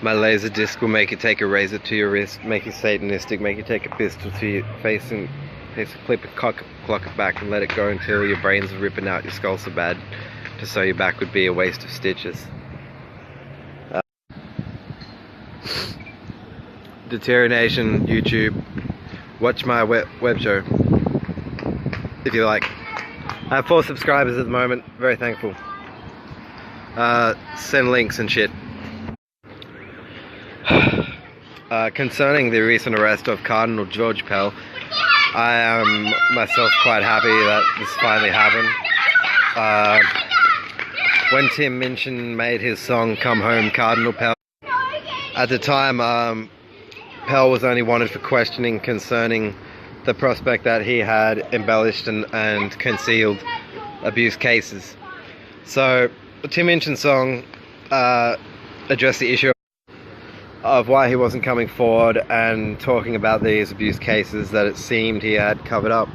My laser disc will make you take a razor to your wrist, make you satanistic, make you take a pistol to your face and clip it, clock it back and let it go until your brains are ripping out your skull so bad to sew you back would be a waste of stitches. Deterioration YouTube, watch my web show if you like. I have 4 subscribers at the moment, very thankful. Send links and shit. Concerning the recent arrest of Cardinal George Pell, I am myself quite happy that this finally happened. When Tim Minchin made his song Come Home Cardinal Pell, at the time Pell was only wanted for questioning concerning the prospect that he had embellished and concealed abuse cases. So the Tim Minchin song addressed the issue of why he wasn't coming forward and talking about these abuse cases that it seemed he had covered up.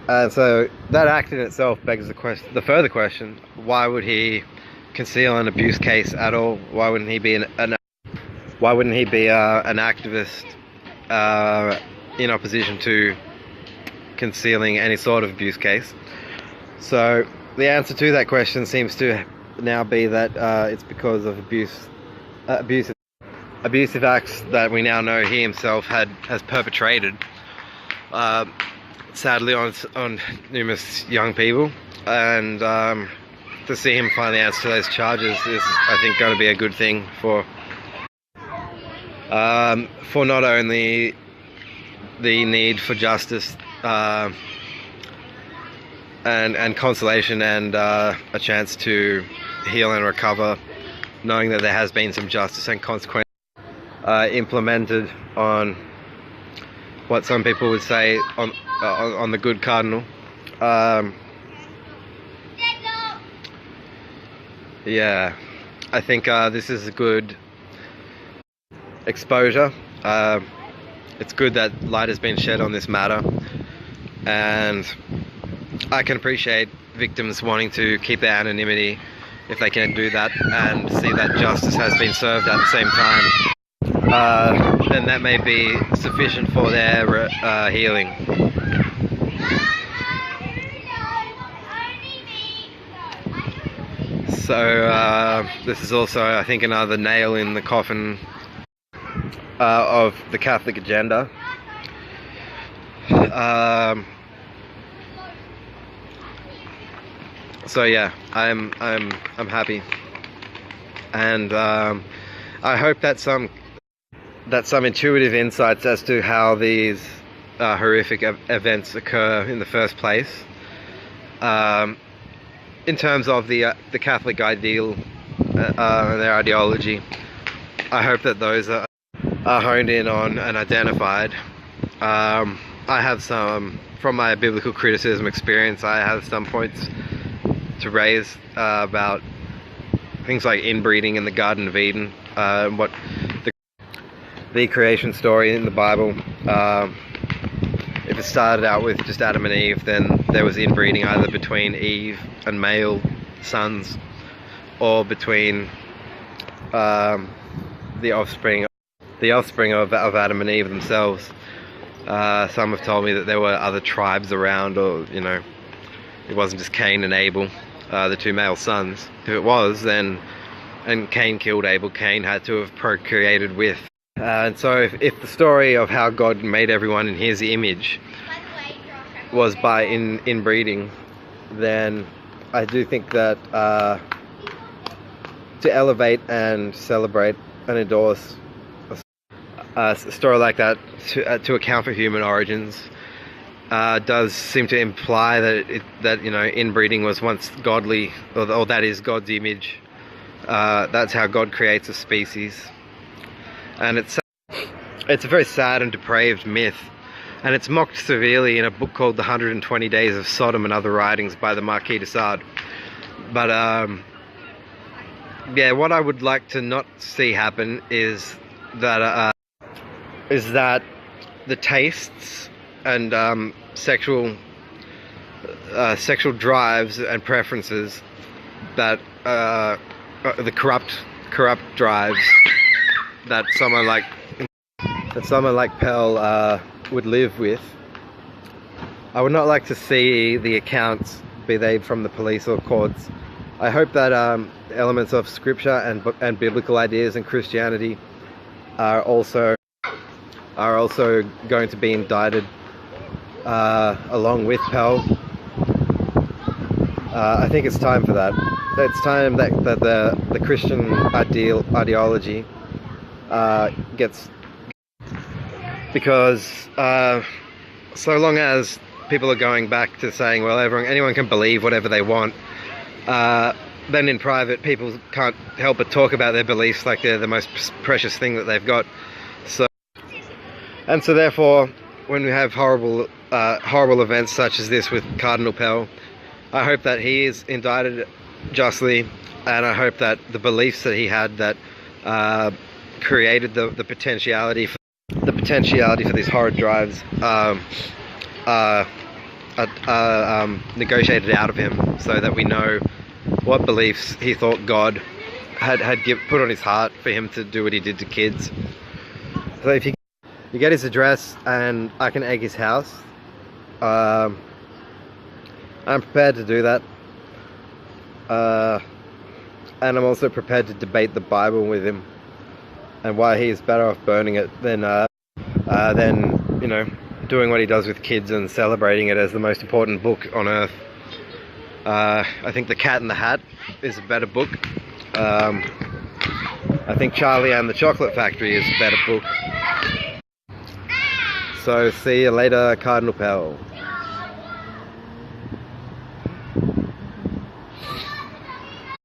And so that act in itself begs the further question, why would he conceal an abuse case at all? Why wouldn't he be an activist in opposition to concealing any sort of abuse case? So the answer to that question seems to now be that it's because of abusive acts that we now know he himself has perpetrated, sadly on numerous young people, and to see him finally answer those charges is, I think, going to be a good thing for not only the need for justice and consolation and a chance to heal and recover, knowing that there has been some justice and consequence implemented on what some people would say on the good cardinal. Yeah, I think this is a good exposure. It's good that light has been shed on this matter, and I can appreciate victims wanting to keep their anonymity if they can do that and see that justice has been served at the same time. Then that may be sufficient for their healing. So this is also, I think, another nail in the coffin of the Catholic agenda. So yeah, I'm happy, and I hope that some intuitive insights as to how these horrific events occur in the first place, in terms of the Catholic ideal and their ideology, I hope that those are honed in on and identified. I have some, from my biblical criticism experience, I have some points to raise about things like inbreeding in the Garden of Eden, what the creation story in the Bible. If it started out with just Adam and Eve, then there was inbreeding either between Eve and male sons, or between the offspring of Adam and Eve themselves. Some have told me that there were other tribes around, or it wasn't just Cain and Abel, the 2 male sons. If it was, then, and Cain killed Abel, Cain had to have procreated with. And so if the story of how God made everyone in his image was by inbreeding, then I do think that to elevate and celebrate and endorse a story like that to account for human origins does seem to imply that inbreeding was once godly, or that is God's image. That's how God creates a species, and it's a very sad and depraved myth, and it's mocked severely in a book called The 120 Days of Sodom and Other Writings by the Marquis de Sade. But yeah, what I would like to not see happen is that the tastes and sexual drives and preferences that the corrupt drives that someone like Pell would live with. I would not like to see the accounts, be they from the police or courts. I hope that elements of scripture and biblical ideas and Christianity are also going to be indicted along with Pell. I think it's time for that. It's time that the Christian ideology gets, because so long as people are going back to saying, well, anyone can believe whatever they want, then in private people can't help but talk about their beliefs like they're the most precious thing that they've got. So therefore, when we have horrible events such as this with Cardinal Pell, I hope that he is indicted justly, and I hope that the beliefs that he had that created the potentiality for these horrid drives negotiated out of him, so that we know what beliefs he thought God had put on his heart for him to do what he did to kids. So if you get his address and I can egg his house, I'm prepared to do that, and I'm also prepared to debate the Bible with him and why he's better off burning it than you know, doing what he does with kids and celebrating it as the most important book on earth. I think The Cat in the Hat is a better book. I think Charlie and the Chocolate Factory is a better book. So see you later, Cardinal Pell.